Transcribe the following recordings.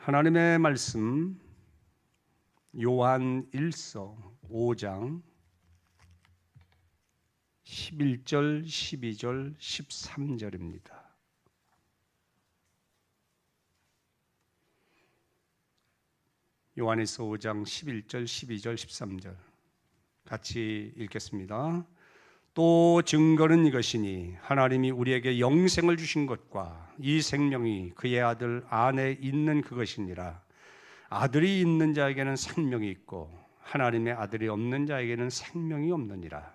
하나님의 말씀 요한 1서 5장 11절, 12절, 13절입니다. 요한일서 5장 11절, 12절, 13절 같이 읽겠습니다. 또 증거는 이것이니 하나님이 우리에게 영생을 주신 것과 이 생명이 그의 아들 안에 있는 그것이니라. 아들이 있는 자에게는 생명이 있고 하나님의 아들이 없는 자에게는 생명이 없느니라.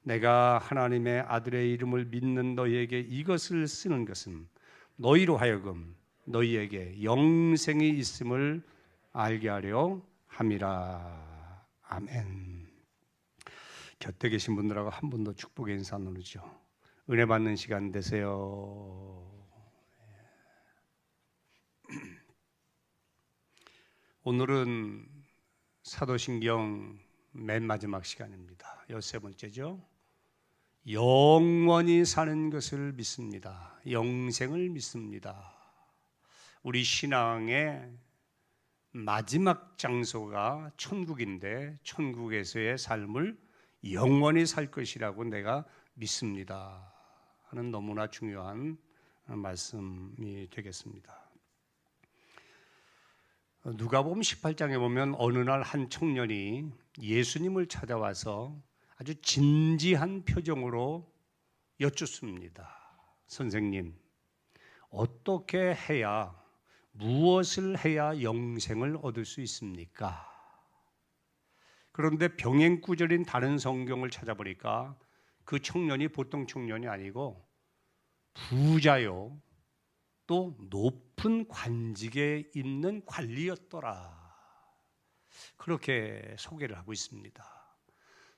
내가 하나님의 아들의 이름을 믿는 너희에게 이것을 쓰는 것은 너희로 하여금 너희에게 영생이 있음을 알게 하려 함이라. 아멘. 곁에 계신 분들하고 한 번 더 축복의 인사 나누죠. 은혜 받는 시간 되세요. 오늘은 사도신경 맨 마지막 시간입니다. 13번째죠. 영원히 사는 것을 믿습니다. 영생을 믿습니다. 우리 신앙의 마지막 장소가 천국인데 천국에서의 삶을 영원히 살 것이라고 내가 믿습니다 하는 너무나 중요한 말씀이 되겠습니다. 누가복음 18장에 보면 어느 날 한 청년이 예수님을 찾아와서 아주 진지한 표정으로 여쭙습니다. 선생님, 어떻게 해야, 무엇을 해야 영생을 얻을 수 있습니까? 그런데 병행구절인 다른 성경을 찾아보니까 그 청년이 보통 청년이 아니고 부자요, 또 높은 관직에 있는 관리였더라. 그렇게 소개를 하고 있습니다.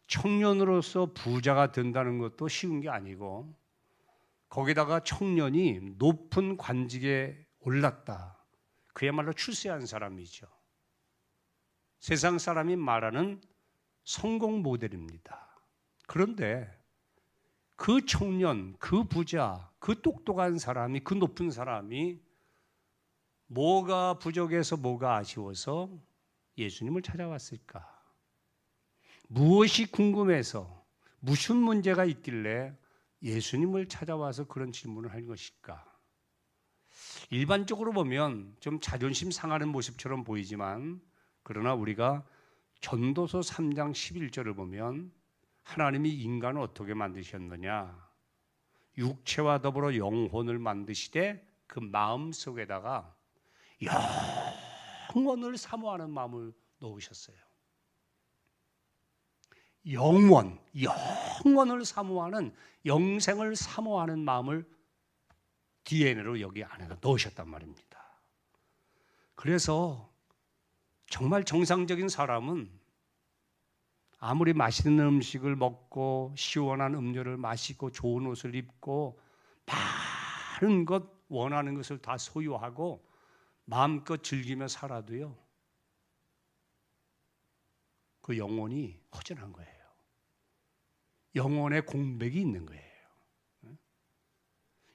청년으로서 부자가 된다는 것도 쉬운 게 아니고 거기다가 청년이 높은 관직에 올랐다. 그야말로 출세한 사람이죠. 세상 사람이 말하는 성공 모델입니다. 그런데 그 청년, 그 부자, 그 똑똑한 사람이, 그 높은 사람이 뭐가 부족해서 뭐가 아쉬워서 예수님을 찾아왔을까? 무엇이 궁금해서 무슨 문제가 있길래 예수님을 찾아와서 그런 질문을 한 것일까? 일반적으로 보면 좀 자존심 상하는 모습처럼 보이지만 그러나 우리가 전도서 3장 11절을 보면 하나님이 인간을 어떻게 만드셨느냐? 육체와 더불어 영혼을 만드시되 그 마음속에다가 영원을 사모하는 마음을 넣으셨어요. 영원을 사모하는, 영생을 사모하는 마음을 DNA로 여기 안에다 넣으셨단 말입니다. 그래서 정말 정상적인 사람은 아무리 맛있는 음식을 먹고 시원한 음료를 마시고 좋은 옷을 입고 많은 것, 원하는 것을 다 소유하고 마음껏 즐기며 살아도요, 그 영혼이 허전한 거예요. 영혼의 공백이 있는 거예요.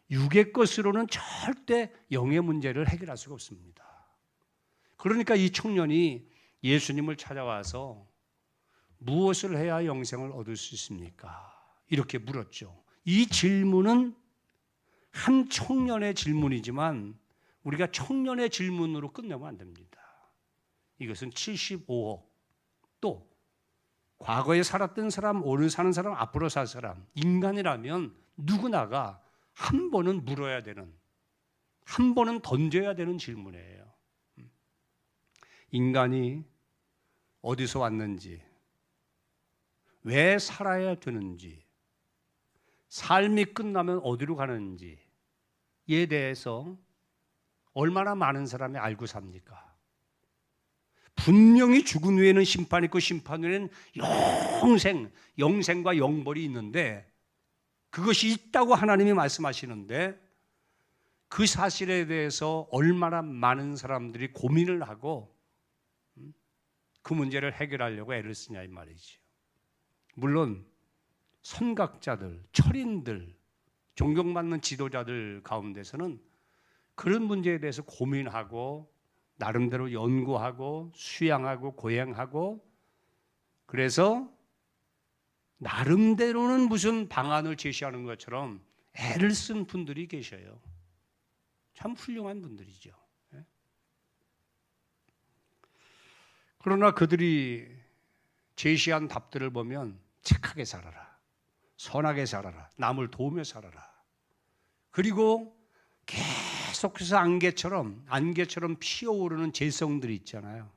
육의 것으로는 절대 영의 문제를 해결할 수가 없습니다. 그러니까 이 청년이 예수님을 찾아와서 무엇을 해야 영생을 얻을 수 있습니까? 이렇게 물었죠. 이 질문은 한 청년의 질문이지만 우리가 청년의 질문으로 끝내면 안 됩니다. 이것은 75억, 또 과거에 살았던 사람, 오늘 사는 사람, 앞으로 살 사람, 인간이라면 누구나가 한 번은 물어야 되는, 한 번은 던져야 되는 질문이에요. 인간이 어디서 왔는지, 왜 살아야 되는지, 삶이 끝나면 어디로 가는지에 대해서 얼마나 많은 사람이 알고 삽니까? 분명히 죽은 후에는 심판이 있고 심판 후에는 영생과 영벌이 있는데 그것이 있다고 하나님이 말씀하시는데 그 사실에 대해서 얼마나 많은 사람들이 고민을 하고 그 문제를 해결하려고 애를 쓰냐 이 말이죠. 물론 선각자들, 철인들, 존경받는 지도자들 가운데서는 그런 문제에 대해서 고민하고 나름대로 연구하고 수양하고 고행하고 그래서 나름대로는 무슨 방안을 제시하는 것처럼 애를 쓴 분들이 계셔요. 참 훌륭한 분들이죠. 그러나 그들이 제시한 답들을 보면 착하게 살아라, 선하게 살아라, 남을 도우며 살아라. 그리고 계속해서 안개처럼 피어오르는 재성들이 있잖아요.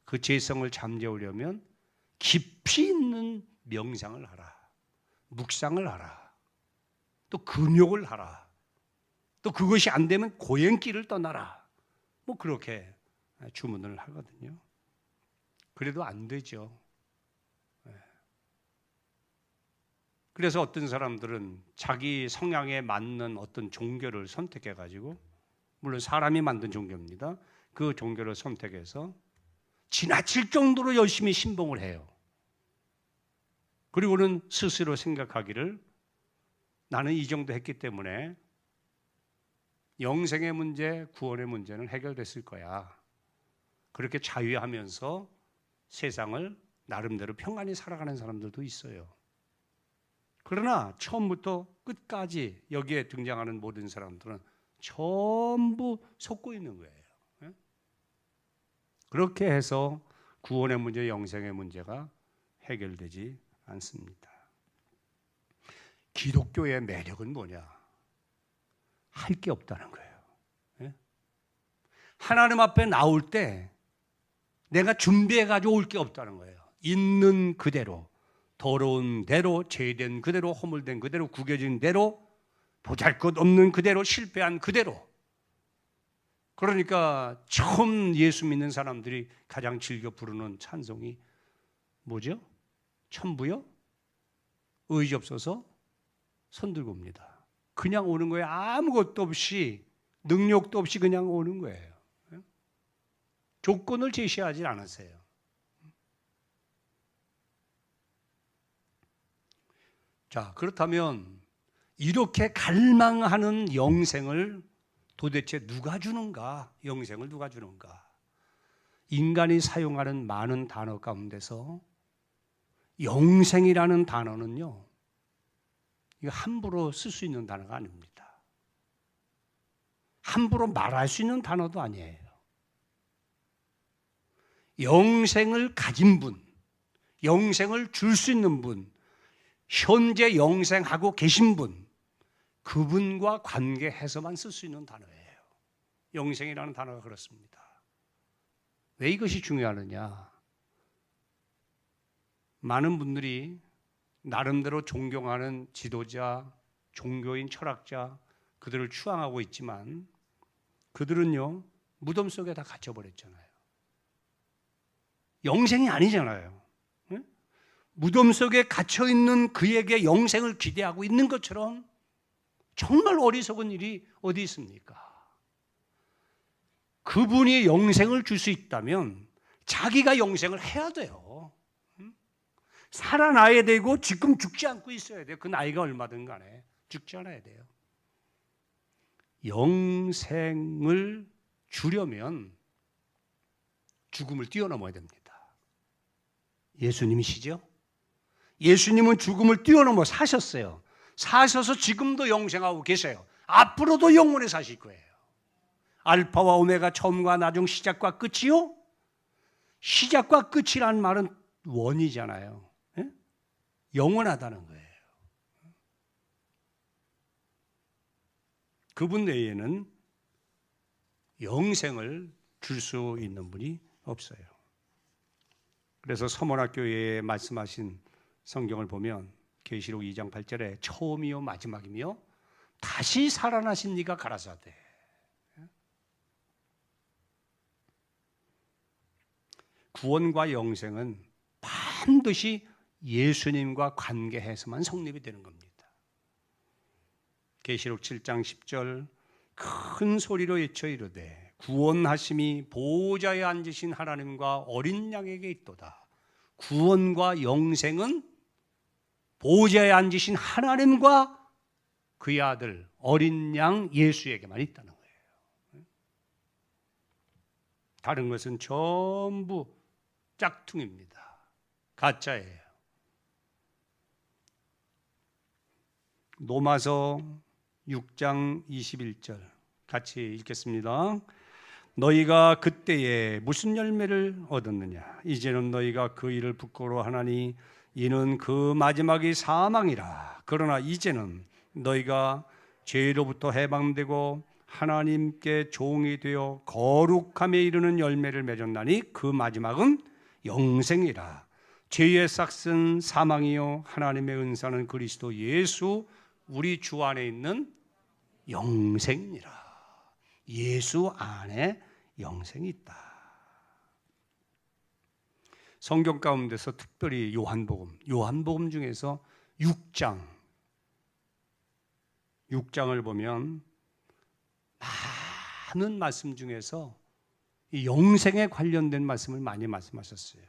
그 재성을 잠재우려면 깊이 있는 명상을 하라, 묵상을 하라, 또 금욕을 하라, 또 그것이 안 되면 고행길을 떠나라. 뭐 그렇게 주문을 하거든요. 그래도 안 되죠. 그래서 어떤 사람들은 자기 성향에 맞는 어떤 종교를 선택해가지고, 물론 사람이 만든 종교입니다. 그 종교를 선택해서 지나칠 정도로 열심히 신봉을 해요. 그리고는 스스로 생각하기를 나는 이 정도 했기 때문에 영생의 문제, 구원의 문제는 해결됐을 거야. 그렇게 자유하면서 세상을 나름대로 평안히 살아가는 사람들도 있어요. 그러나 처음부터 끝까지 여기에 등장하는 모든 사람들은 전부 속고 있는 거예요. 그렇게 해서 구원의 문제, 영생의 문제가 해결되지 않습니다. 기독교의 매력은 뭐냐? 할 게 없다는 거예요. 하나님 앞에 나올 때 내가 준비해가지고 올 게 없다는 거예요. 있는 그대로, 더러운 대로, 죄된 그대로, 허물된 그대로, 구겨진 대로, 보잘것없는 그대로, 실패한 그대로. 그러니까 처음 예수 믿는 사람들이 가장 즐겨 부르는 찬송이 뭐죠? 천부여 의지 없어서 손들고 옵니다. 그냥 오는 거예요. 아무것도 없이, 능력도 없이 그냥 오는 거예요. 조건을 제시하지 않았어요. 자, 그렇다면 이렇게 갈망하는 영생을 도대체 누가 주는가? 영생을 누가 주는가? 인간이 사용하는 많은 단어 가운데서 영생이라는 단어는요, 이거 함부로 쓸 수 있는 단어가 아닙니다. 함부로 말할 수 있는 단어도 아니에요. 영생을 가진 분, 영생을 줄 수 있는 분, 현재 영생하고 계신 분, 그분과 관계해서만 쓸 수 있는 단어예요. 영생이라는 단어가 그렇습니다. 왜 이것이 중요하느냐? 많은 분들이 나름대로 존경하는 지도자, 종교인, 철학자, 그들을 추앙하고 있지만 그들은요, 무덤 속에 다 갇혀버렸잖아요. 영생이 아니잖아요. 무덤 속에 갇혀있는 그에게 영생을 기대하고 있는 것처럼 정말 어리석은 일이 어디 있습니까? 그분이 영생을 줄 수 있다면 자기가 영생을 해야 돼요. 살아나야 되고 지금 죽지 않고 있어야 돼요. 그 나이가 얼마든 간에 죽지 않아야 돼요. 영생을 주려면 죽음을 뛰어넘어야 됩니다. 예수님이시죠? 예수님은 죽음을 뛰어넘어 사셨어요. 사셔서 지금도 영생하고 계세요. 앞으로도 영원히 사실 거예요. 알파와 오메가, 처음과 나중, 시작과 끝이요? 시작과 끝이라는 말은 원이잖아요. 영원하다는 거예요. 그분 외에는 영생을 줄 수 있는 분이 없어요. 그래서 서문학교에 말씀하신 성경을 보면 계시록 2장 8절에 처음이요 마지막이며 다시 살아나신 이가 가라사대. 구원과 영생은 반드시 예수님과 관계해서만 성립이 되는 겁니다. 계시록 7장 10절 큰 소리로 외쳐 이르되 구원하심이 보호자에 앉으신 하나님과 어린 양에게 있도다. 구원과 영생은 보호자에 앉으신 하나님과 그의 아들 어린 양 예수에게만 있다는 거예요. 다른 것은 전부 짝퉁입니다. 가짜예요. 로마서 6장 21절 같이 읽겠습니다. 너희가 그때에 무슨 열매를 얻었느냐? 이제는 너희가 그 일을 부끄러워하나니 이는 그 마지막이 사망이라. 그러나 이제는 너희가 죄로부터 해방되고 하나님께 종이 되어 거룩함에 이르는 열매를 맺었나니 그 마지막은 영생이라. 죄의 싹은 사망이요 하나님의 은사는 그리스도 예수 우리 주 안에 있는 영생이라. 예수 안에 영생이 있다. 성경 가운데서 특별히 요한복음 중에서 6장을 보면 많은 말씀 중에서 이 영생에 관련된 말씀을 많이 말씀하셨어요.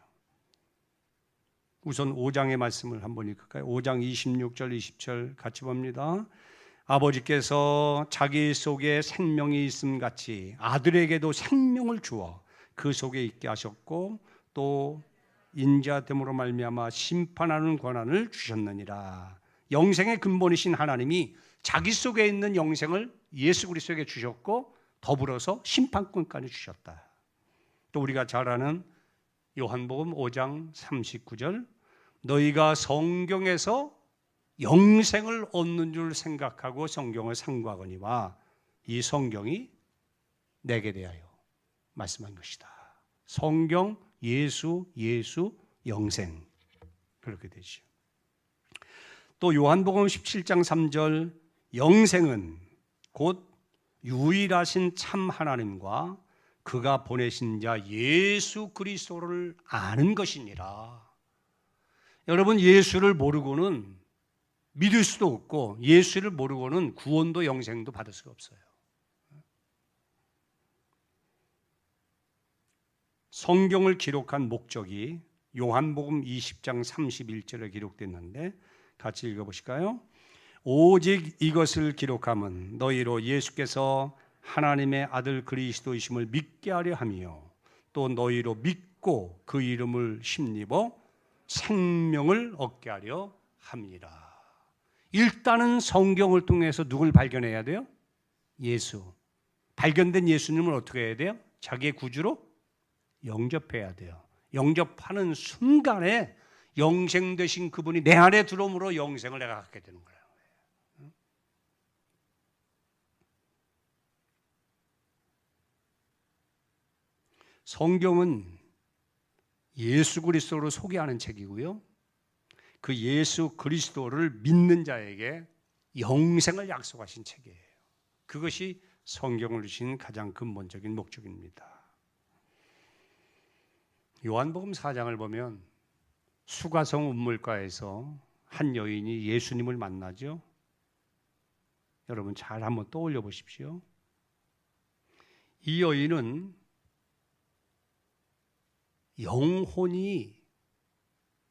우선 5장의 말씀을 한번 읽을까요? 5장 26절 20절 같이 봅니다. 아버지께서 자기 속에 생명이 있음 같이 아들에게도 생명을 주어 그 속에 있게 하셨고 또 인자됨으로 말미암아 심판하는 권한을 주셨느니라. 영생의 근본이신 하나님이 자기 속에 있는 영생을 예수 그리스도에게 주셨고 더불어서 심판권까지 주셨다. 또 우리가 잘 아는 요한복음 5장 39절 너희가 성경에서 영생을 얻는 줄 생각하고 성경을 상고하거니와 이 성경이 내게 대하여 말씀한 것이다. 성경, 예수, 영생 그렇게 되죠. 또 요한복음 17장 3절 영생은 곧 유일하신 참 하나님과 그가 보내신 자 예수 그리스도를 아는 것이니라. 여러분 예수를 모르고는 믿을 수도 없고 예수를 모르고는 구원도 영생도 받을 수가 없어요. 성경을 기록한 목적이 요한복음 20장 31절에 기록됐는데 같이 읽어보실까요? 오직 이것을 기록함은 너희로 예수께서 하나님의 아들 그리스도이심을 믿게 하려 함이요 또 너희로 믿고 그 이름을 힘입어 생명을 얻게 하려 함이라. 일단은 성경을 통해서 누굴 발견해야 돼요? 예수. 발견된 예수님을 어떻게 해야 돼요? 자기의 구주로 영접해야 돼요. 영접하는 순간에 영생 되신 그분이 내 안에 들어옴으로 영생을 내가 갖게 되는 거예요. 성경은 예수 그리스도로 소개하는 책이고요. 그 예수 그리스도를 믿는 자에게 영생을 약속하신 책이에요. 그것이 성경을 주신 가장 근본적인 목적입니다. 요한복음 4장을 보면 수가성 운물가에서 한 여인이 예수님을 만나죠. 여러분 잘 한번 떠올려 보십시오. 이 여인은 영혼이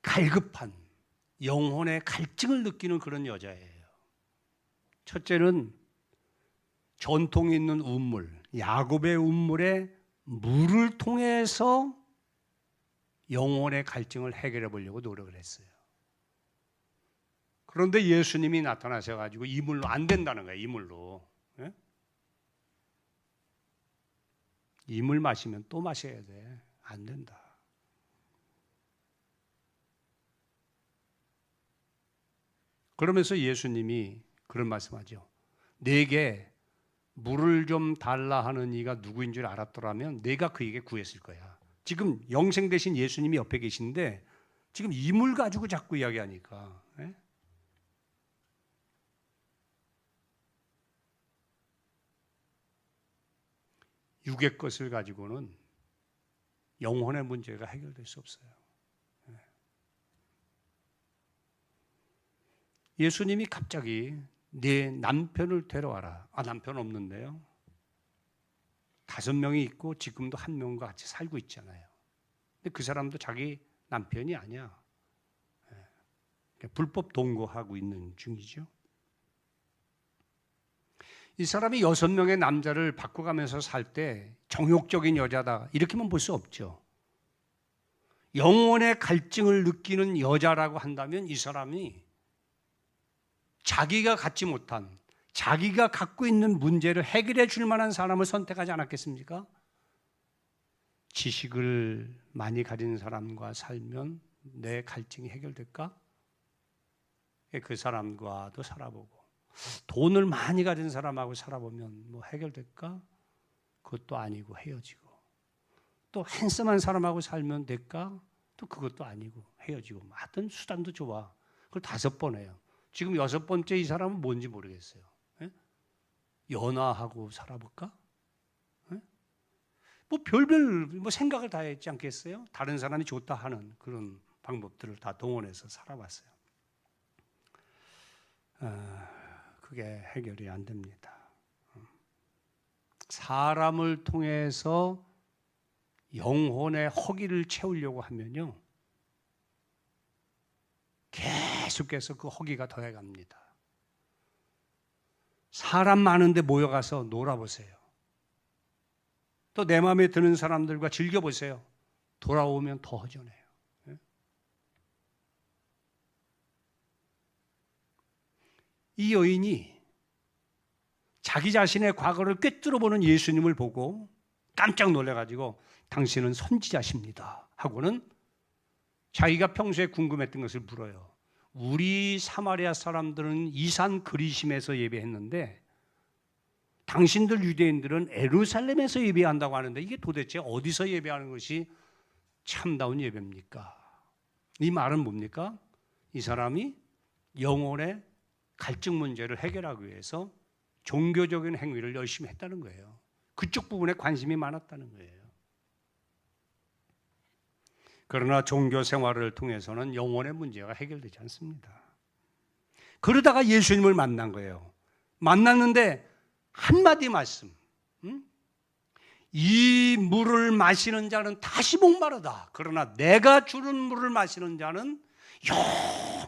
갈급한 영혼의 갈증을 느끼는 그런 여자예요. 첫째는 전통이 있는 운물, 야곱의 운물에 물을 통해서 영혼의 갈증을 해결해 보려고 노력을 했어요. 그런데 예수님이 나타나셔가지고 이 물로 안 된다는 거예요. 이 물로. 예? 이 물 마시면 또 마셔야 돼. 안 된다. 그러면서 예수님이 그런 말씀하죠. 내게 물을 좀 달라 하는 이가 누구인 줄 알았더라면 내가 그에게 구했을 거야. 지금 영생 되신 예수님이 옆에 계신데 지금 이 물 가지고 자꾸 이야기하니까. 예? 육의 것을 가지고는 영혼의 문제가 해결될 수 없어요. 예수님이 갑자기 네 남편을 데려와라. 아, 남편 없는데요. 5명이 있고 지금도 1명과 같이 살고 있잖아요. 근데 그 사람도 자기 남편이 아니야. 불법 동거하고 있는 중이죠. 이 사람이 6명의 남자를 바꿔가면서 살 때 정욕적인 여자다 이렇게만 볼 수 없죠. 영혼의 갈증을 느끼는 여자라고 한다면 이 사람이 자기가 갖지 못한, 자기가 갖고 있는 문제를 해결해 줄 만한 사람을 선택하지 않았겠습니까? 지식을 많이 가진 사람과 살면 내 갈증이 해결될까? 그 사람과도 살아보고, 돈을 많이 가진 사람하고 살아보면 뭐 해결될까? 그것도 아니고 헤어지고, 또 핸섬한 사람하고 살면 될까? 또 그것도 아니고 헤어지고. 하여튼 수단도 좋아. 그걸 5번 해요. 지금 6번째 이 사람은 뭔지 모르겠어요. 예? 연하하고 살아볼까? 예? 뭐 별별 뭐 생각을 다 했지 않겠어요? 다른 사람이 좋다 하는 그런 방법들을 다 동원해서 살아봤어요. 그게 해결이 안 됩니다. 사람을 통해서 영혼의 허기를 채우려고 하면요, 계속해서 그 허기가 더해갑니다. 사람 많은데 모여가서 놀아보세요. 또 내 마음에 드는 사람들과 즐겨보세요. 돌아오면 더 허전해요. 이 여인이 자기 자신의 과거를 꿰뚫어보는 예수님을 보고 깜짝 놀라가지고 당신은 선지자십니다 하고는 자기가 평소에 궁금했던 것을 물어요. 우리 사마리아 사람들은 이산 그리심에서 예배했는데 당신들 유대인들은 예루살렘에서 예배한다고 하는데 이게 도대체 어디서 예배하는 것이 참다운 예배입니까? 이 말은 뭡니까? 이 사람이 영혼의 갈증 문제를 해결하기 위해서 종교적인 행위를 열심히 했다는 거예요. 그쪽 부분에 관심이 많았다는 거예요. 그러나 종교 생활을 통해서는 영혼의 문제가 해결되지 않습니다. 그러다가 예수님을 만난 거예요. 만났는데 한마디 말씀. 이 물을 마시는 자는 다시 목마르다. 그러나 내가 주는 물을 마시는 자는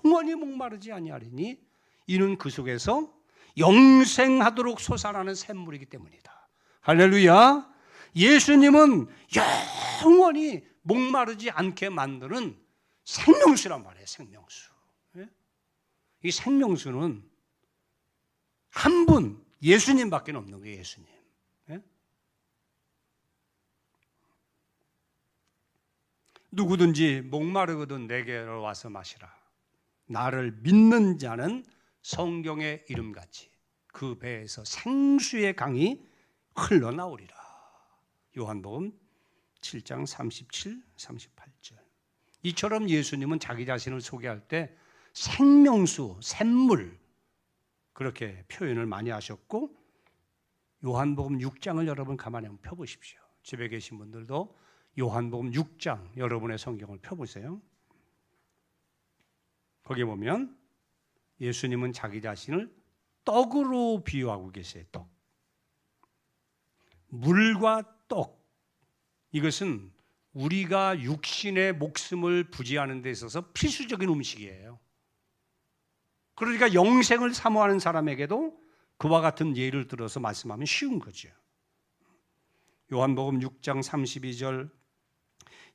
영원히 목마르지 아니하리니 이는 그 속에서 영생하도록 솟아나는 샘물이기 때문이다. 할렐루야. 예수님은 영원히 목마르지 않게 만드는 생명수란 말이에요. 생명수. 이 생명수는 한 분, 예수님밖에 없는 거예요. 예수님. 누구든지 목마르거든 내게로 와서 마시라. 나를 믿는 자는 성경의 이름같이 그 배에서 생수의 강이 흘러나오리라. 요한복음 7장 37, 38절. 이처럼 예수님은 자기 자신을 소개할 때 생명수, 샘물 그렇게 표현을 많이 하셨고 요한복음 6장을 여러분 가만히 한번 펴보십시오. 집에 계신 분들도 요한복음 6장 여러분의 성경을 펴보세요. 거기 보면 예수님은 자기 자신을 떡으로 비유하고 계세요. 떡. 물과 떡. 이것은 우리가 육신의 목숨을 부지하는 데 있어서 필수적인 음식이에요. 그러니까 영생을 사모하는 사람에게도 그와 같은 예를 들어서 말씀하면 쉬운 거죠. 요한복음 6장 32절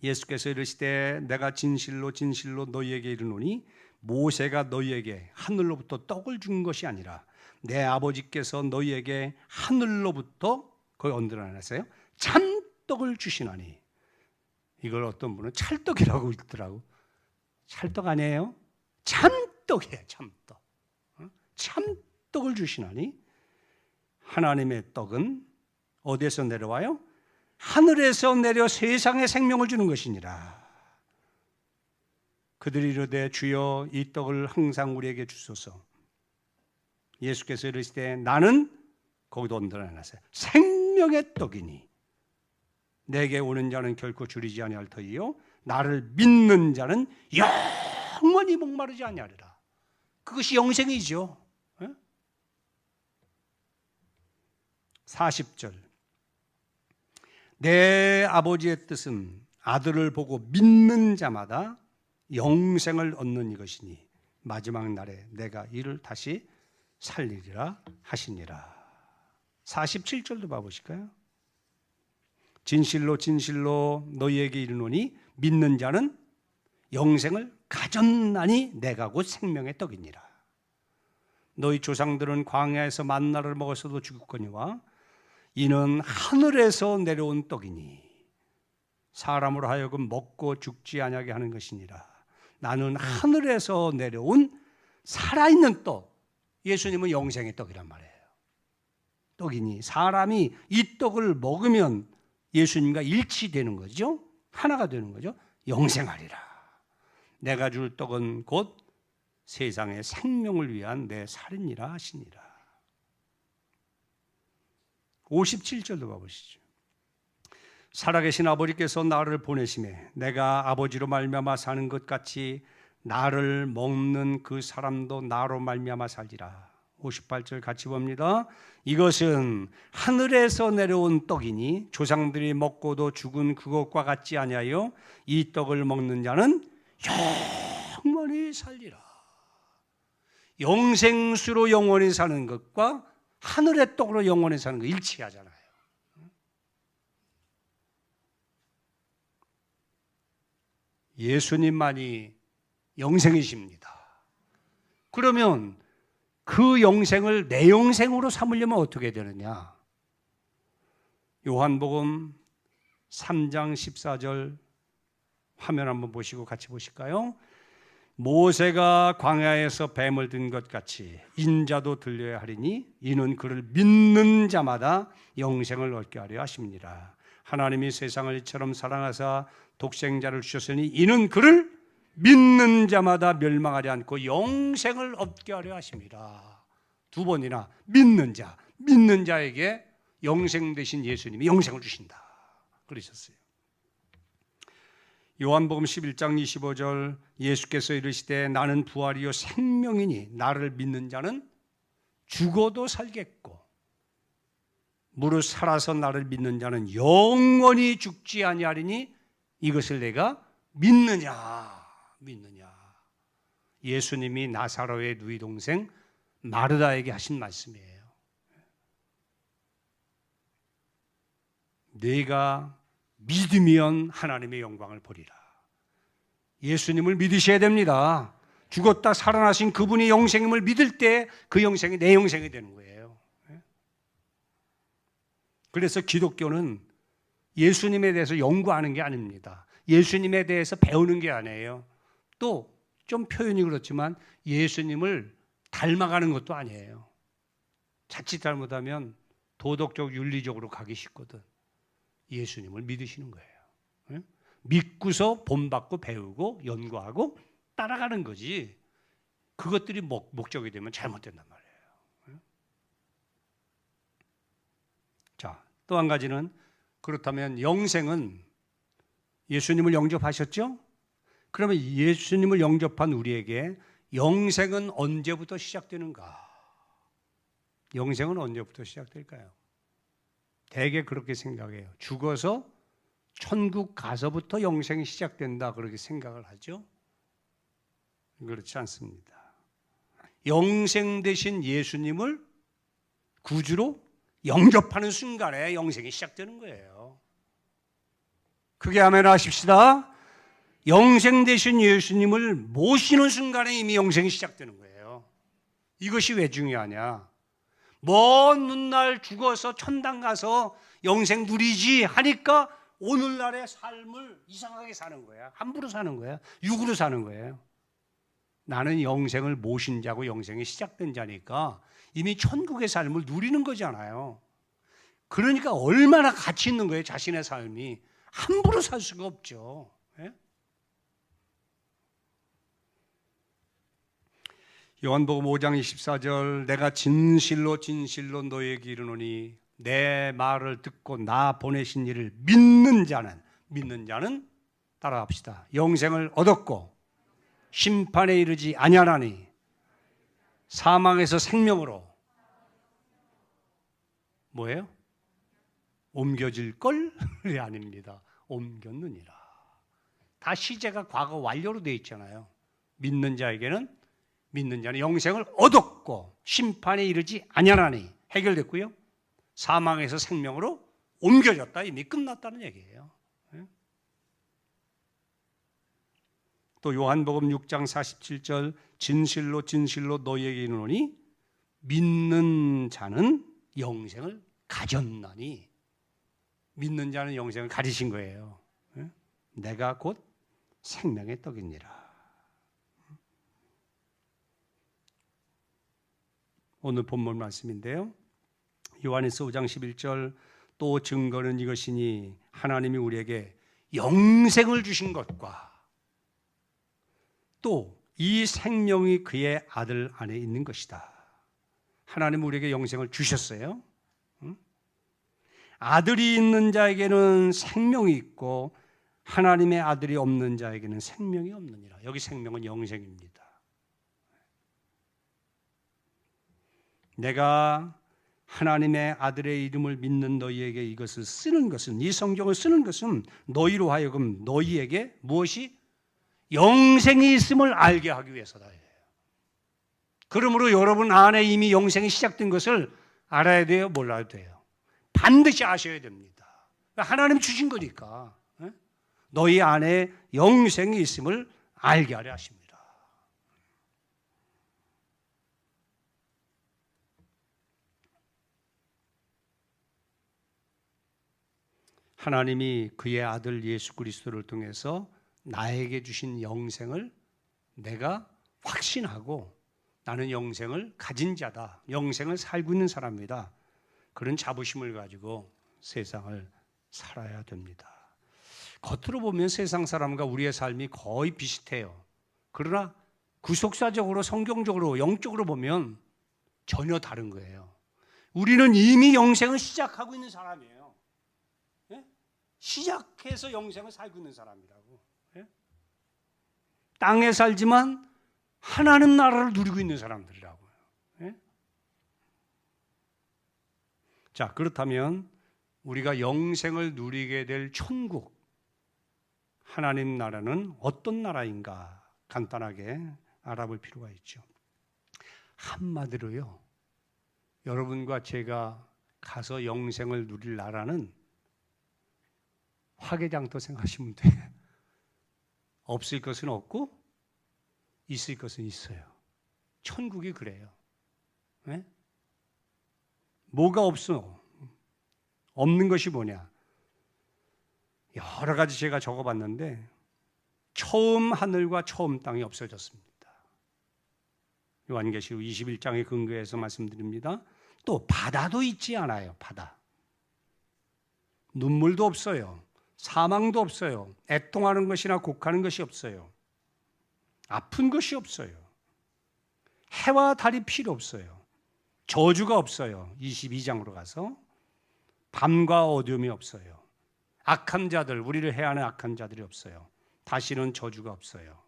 예수께서 이르시되 내가 진실로 진실로 너희에게 이르노니 모세가 너희에게 하늘로부터 떡을 준 것이 아니라 내 아버지께서 너희에게 하늘로부터 거기 언더라인했어요. 참떡을 주시나니. 이걸 어떤 분은 찰떡이라고 읽더라고. 찰떡 아니에요? 참떡이에요. 참떡. 참떡을 주시나니. 하나님의 떡은 어디에서 내려와요? 하늘에서 내려 세상에 생명을 주는 것이니라. 그들이 이르되 주여 이 떡을 항상 우리에게 주소서. 예수께서 이르시되 나는 거기도 언더라인했어요. 생명의 떡이니 내게 오는 자는 결코 줄이지 아니할 터이요 나를 믿는 자는 영원히 목마르지 아니하리라. 그것이 영생이죠. 40절 내 아버지의 뜻은 아들을 보고 믿는 자마다 영생을 얻는 이것이니 마지막 날에 내가 이를 다시 살리리라 하시니라. 47절도 봐보실까요? 진실로 진실로 너희에게 이르노니 믿는 자는 영생을 가졌나니 내가 곧 생명의 떡이니라. 너희 조상들은 광야에서 만나를 먹었어도 죽었거니와 이는 하늘에서 내려온 떡이니 사람으로 하여금 먹고 죽지 아니하게 하는 것이니라. 나는 하늘에서 내려온 살아있는 떡, 예수님은 영생의 떡이란 말이에요. 떡이니 사람이 이 떡을 먹으면 예수님과 일치되는 거죠. 하나가 되는 거죠. 영생하리라. 내가 줄 떡은 곧 세상의 생명을 위한 내 살이니라 하시니라. 57절도 봐보시죠. 살아계신 아버지께서 나를 보내심에 내가 아버지로 말미암아 사는 것 같이 나를 먹는 그 사람도 나로 말미암아 살리라. 58절 같이 봅니다. 이것은 하늘에서 내려온 떡이니 조상들이 먹고도 죽은 그것과 같지 아니하여 이 떡을 먹는 자는 영원히 살리라. 영생수로 영원히 사는 것과 하늘의 떡으로 영원히 사는 것 일치하잖아요. 예수님만이 영생이십니다. 그러면 그 영생을 내 영생으로 삼으려면 어떻게 되느냐? 요한복음 3장 14절 화면 한번 보시고 같이 보실까요? 모세가 광야에서 뱀을 든 것 같이 인자도 들려야 하리니 이는 그를 믿는 자마다 영생을 얻게 하려 하십니다. 하나님이 세상을 이처럼 사랑하사 독생자를 주셨으니 이는 그를 믿는 자마다 멸망하지 않고 영생을 얻게 하려 하십니다. 두 번이나 믿는 자에게 영생 되신 예수님이 영생을 주신다 그러셨어요. 요한복음 11장 25절 예수께서 이르시되 나는 부활이요 생명이니 나를 믿는 자는 죽어도 살겠고 무릇 살아서 나를 믿는 자는 영원히 죽지 아니하리니 이것을 내가 믿느냐. 예수님이 나사로의 누이 동생 마르다에게 하신 말씀이에요. 네가 믿으면 하나님의 영광을 보리라. 예수님을 믿으셔야 됩니다. 죽었다 살아나신 그분이 영생임을 믿을 때 그 영생이 내 영생이 되는 거예요. 그래서 기독교는 예수님에 대해서 연구하는 게 아닙니다. 예수님에 대해서 배우는 게 아니에요. 또 좀 표현이 그렇지만 예수님을 닮아가는 것도 아니에요. 자칫 잘못하면 도덕적 윤리적으로 가기 쉽거든. 예수님을 믿으시는 거예요. 믿고서 본받고 배우고 연구하고 따라가는 거지. 그것들이 목적이 되면 잘못된단 말이에요. 자, 또 한 가지는 그렇다면 영생은 예수님을 영접하셨죠? 그러면 예수님을 영접한 우리에게 영생은 언제부터 시작되는가? 영생은 언제부터 시작될까요? 대개 그렇게 생각해요. 죽어서 천국 가서부터 영생이 시작된다 그렇게 생각을 하죠. 그렇지 않습니다. 영생 되신 예수님을 구주로 영접하는 순간에 영생이 시작되는 거예요. 크게 아멘 하십시다. 영생 되신 예수님을 모시는 순간에 이미 영생이 시작되는 거예요. 이것이 왜 중요하냐? 먼 훗날 죽어서 천당 가서 영생 누리지 하니까 오늘날의 삶을 이상하게 사는 거야. 함부로 사는 거야. 육으로 사는 거예요. 나는 영생을 모신 자고 영생이 시작된 자니까 이미 천국의 삶을 누리는 거잖아요. 그러니까 얼마나 가치 있는 거예요. 자신의 삶이. 함부로 살 수가 없죠. 예? 요한복음 5장 24절 내가 진실로 진실로 너희에게 이르노니 내 말을 듣고 나 보내신 이를 믿는 자는 따라합시다. 영생을 얻었고 심판에 이르지 아니하나니 사망에서 생명으로 뭐예요? 옮겨질 걸? 아닙니다. 옮겼느니라. 다 시제가 과거 완료로 되어 있잖아요. 믿는 자는 영생을 얻었고 심판에 이르지 아니하나니 해결됐고요. 사망에서 생명으로 옮겨졌다. 이미 끝났다는 얘기예요. 또 요한복음 6장 47절 진실로 진실로 너희에게 이르노니 믿는 자는 영생을 가졌나니, 믿는 자는 영생을 가지신 거예요. 내가 곧 생명의 떡이니라. 오늘 본문 말씀인데요. 요한일서 5장 11절 또 증거는 이것이니 하나님이 우리에게 영생을 주신 것과 또 이 생명이 그의 아들 안에 있는 것이다. 하나님은 우리에게 영생을 주셨어요. 아들이 있는 자에게는 생명이 있고 하나님의 아들이 없는 자에게는 생명이 없느니라. 여기 생명은 영생입니다. 내가 하나님의 아들의 이름을 믿는 너희에게 이것을 쓰는 것은, 이 성경을 쓰는 것은 너희로 하여금 너희에게 무엇이? 영생이 있음을 알게 하기 위해서다. 그러므로 여러분 안에 이미 영생이 시작된 것을 알아야 돼요? 몰라야 돼요? 반드시 아셔야 됩니다. 하나님이 주신 거니까 너희 안에 영생이 있음을 알게 하려 하십니다. 하나님이 그의 아들 예수 그리스도를 통해서 나에게 주신 영생을 내가 확신하고 나는 영생을 가진 자다, 영생을 살고 있는 사람이다, 그런 자부심을 가지고 세상을 살아야 됩니다. 겉으로 보면 세상 사람과 우리의 삶이 거의 비슷해요. 그러나 구속사적으로, 성경적으로, 영적으로 보면 전혀 다른 거예요. 우리는 이미 영생을 시작하고 있는 사람이에요. 시작해서 영생을 살고 있는 사람이라고. 땅에 살지만 하나님 나라를 누리고 있는 사람들이라고요. 자, 그렇다면 우리가 영생을 누리게 될 천국, 하나님 나라는 어떤 나라인가 간단하게 알아볼 필요가 있죠. 한마디로요, 여러분과 제가 가서 영생을 누릴 나라는 화개장터 생각하시면 돼요. 없을 것은 없고 있을 것은 있어요. 천국이 그래요. 네? 뭐가 없어? 없는 것이 뭐냐? 여러 가지 제가 적어봤는데 처음 하늘과 처음 땅이 없어졌습니다. 요한계시록 21장의 근거에서 말씀드립니다. 또 바다도 있지 않아요. 바다. 눈물도 없어요. 사망도 없어요. 애통하는 것이나 곡하는 것이 없어요. 아픈 것이 없어요. 해와 달이 필요 없어요. 저주가 없어요. 22장으로 가서 밤과 어둠이 없어요. 악한 자들, 우리를 해하는 악한 자들이 없어요. 다시는 저주가 없어요.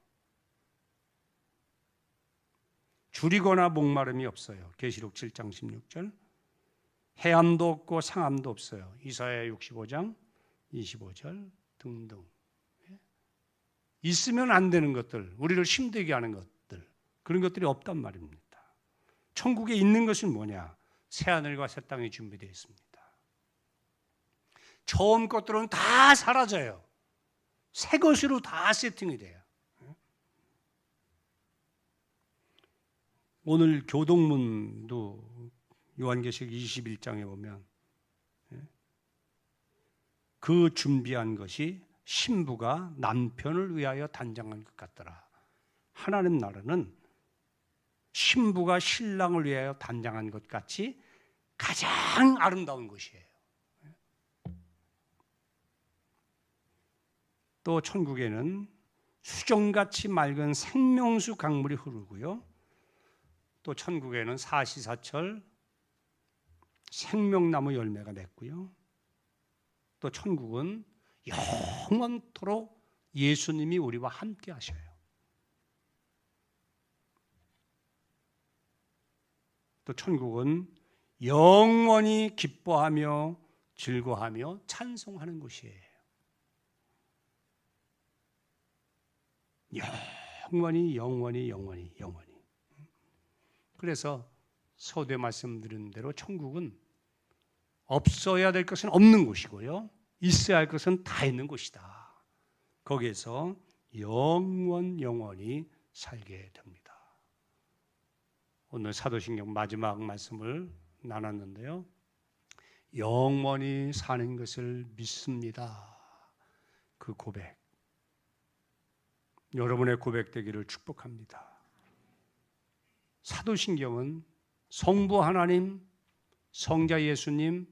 줄이거나 목마름이 없어요. 계시록 7장 16절. 해함도 없고 상함도 없어요. 이사야 65장 25절 등등. 있으면 안 되는 것들, 우리를 힘들게 하는 것들, 그런 것들이 없단 말입니다. 천국에 있는 것은 뭐냐? 새하늘과 새 땅이 준비되어 있습니다. 처음 것들은 다 사라져요. 새 것으로 다 세팅이 돼요. 오늘 교동문도 요한계시록 21장에 보면 그 준비한 것이 신부가 남편을 위하여 단장한 것 같더라. 하나님 나라는 신부가 신랑을 위하여 단장한 것 같이 가장 아름다운 것이에요. 또 천국에는 수정같이 맑은 생명수 강물이 흐르고요. 또 천국에는 사시사철 생명나무 열매가 맺고요. 또 천국은 영원토록 예수님이 우리와 함께 하셔요. 또 천국은 영원히 기뻐하며 즐거워하며 찬송하는 곳이에요. 영원히 영원히 영원히 영원히. 그래서 서두에 말씀드린 대로 천국은 없어야 될 것은 없는 곳이고요. 있어야 할 것은 다 있는 곳이다. 거기에서 영원히 살게 됩니다. 오늘 사도신경 마지막 말씀을 나눴는데요. 영원히 사는 것을 믿습니다. 그 고백. 여러분의 고백되기를 축복합니다. 사도신경은 성부 하나님, 성자 예수님,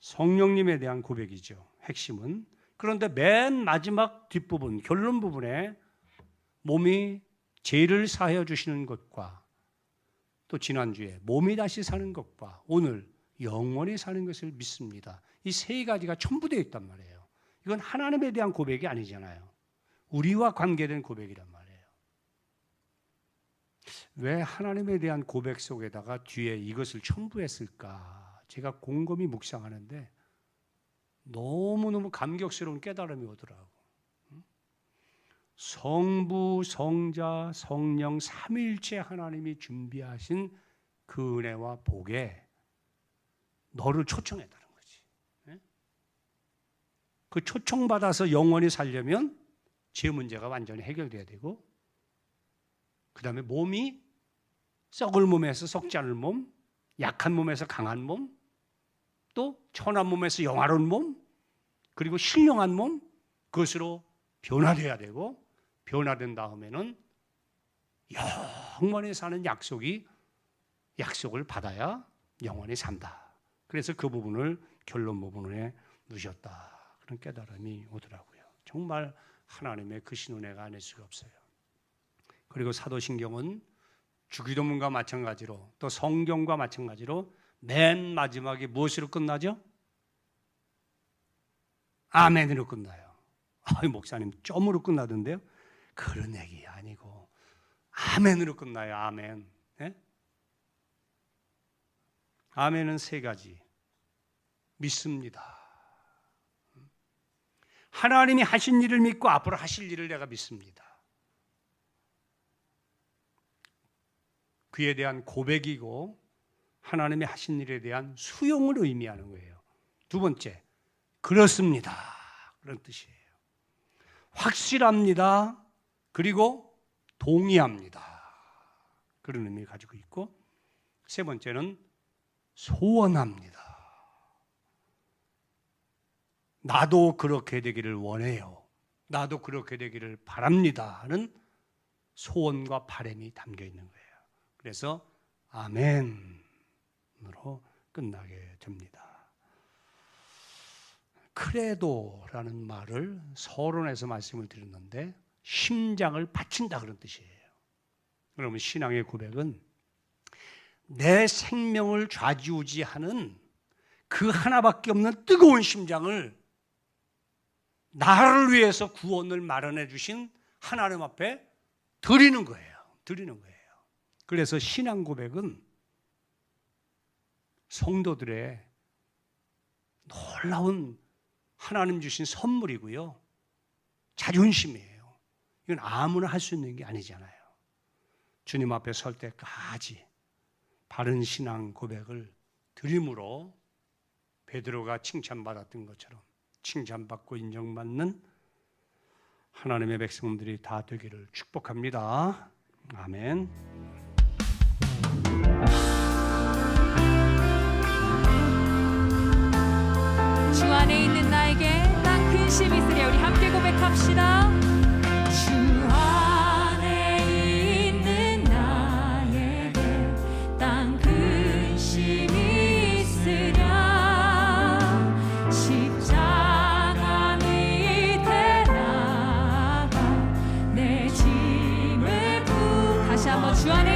성령님에 대한 고백이죠. 핵심은. 그런데 맨 마지막 뒷부분, 결론 부분에 몸이 죄를 사하여 주시는 것과 또 지난주에 몸이 다시 사는 것과 오늘 영원히 사는 것을 믿습니다. 이 세 가지가 첨부되어 있단 말이에요. 이건 하나님에 대한 고백이 아니잖아요. 우리와 관계된 고백이란 말이에요. 왜 하나님에 대한 고백 속에다가 뒤에 이것을 첨부했을까? 제가 곰곰이 묵상하는데 너무너무 감격스러운 깨달음이 오더라고. 성부, 성자, 성령 삼위일체 하나님이 준비하신 그 은혜와 복에 너를 초청했다는 거지. 그 초청받아서 영원히 살려면 죄 문제가 완전히 해결돼야 되고, 그 다음에 몸이 썩을 몸에서 썩지 않을 몸, 약한 몸에서 강한 몸, 또 천한 몸에서 영화로운 몸, 그리고 신령한 몸, 그것으로 변화돼야 되고, 변화된 다음에는 영원히 사는 약속을 받아야 영원히 산다. 그래서 그 부분을 결론 부분에 넣으셨다. 그런 깨달음이 오더라고요. 정말 하나님의 그 신은혜가 아닐 수가 없어요. 그리고 사도신경은 주기도문과 마찬가지로 또 성경과 마찬가지로 맨 마지막에 무엇으로 끝나죠? 아멘으로 끝나요. 목사님 점으로 끝나던데요? 그런 얘기 아니고 아멘으로 끝나요. 아멘. 네? 아멘은 세 가지. 믿습니다. 하나님이 하신 일을 믿고 앞으로 하실 일을 내가 믿습니다. 그에 대한 고백이고 하나님이 하신 일에 대한 수용을 의미하는 거예요. 두 번째, 그렇습니다. 그런 뜻이에요. 확실합니다. 그리고 동의합니다. 그런 의미를 가지고 있고, 세 번째는 소원합니다. 나도 그렇게 되기를 원해요. 나도 그렇게 되기를 바랍니다. 하는 소원과 바람이 담겨 있는 거예요. 그래서 아멘으로 끝나게 됩니다. 크레도라는 말을 서론에서 말씀을 드렸는데 심장을 바친다 그런 뜻이에요. 그러면 신앙의 고백은 내 생명을 좌지우지하는 그 하나밖에 없는 뜨거운 심장을 나를 위해서 구원을 마련해 주신 하나님 앞에 드리는 거예요. 드리는 거예요. 그래서 신앙 고백은 성도들의 놀라운 하나님 주신 선물이고요. 자존심이에요. 이건 아무나 할 수 있는 게 아니잖아요. 주님 앞에 설 때까지 바른 신앙 고백을 드림으로 베드로가 칭찬받았던 것처럼 칭찬받고 인정받는 하나님의 백성들이 다 되기를 축복합니다. 아멘. 주 안에 있는 나에게 난 근심이 있으랴. 우리 함께 고백합시다. 주 안에 있는 나에게 난 근심이 있으랴. 십자가 밑에 나가 내 짐을 다시 한번 주 안에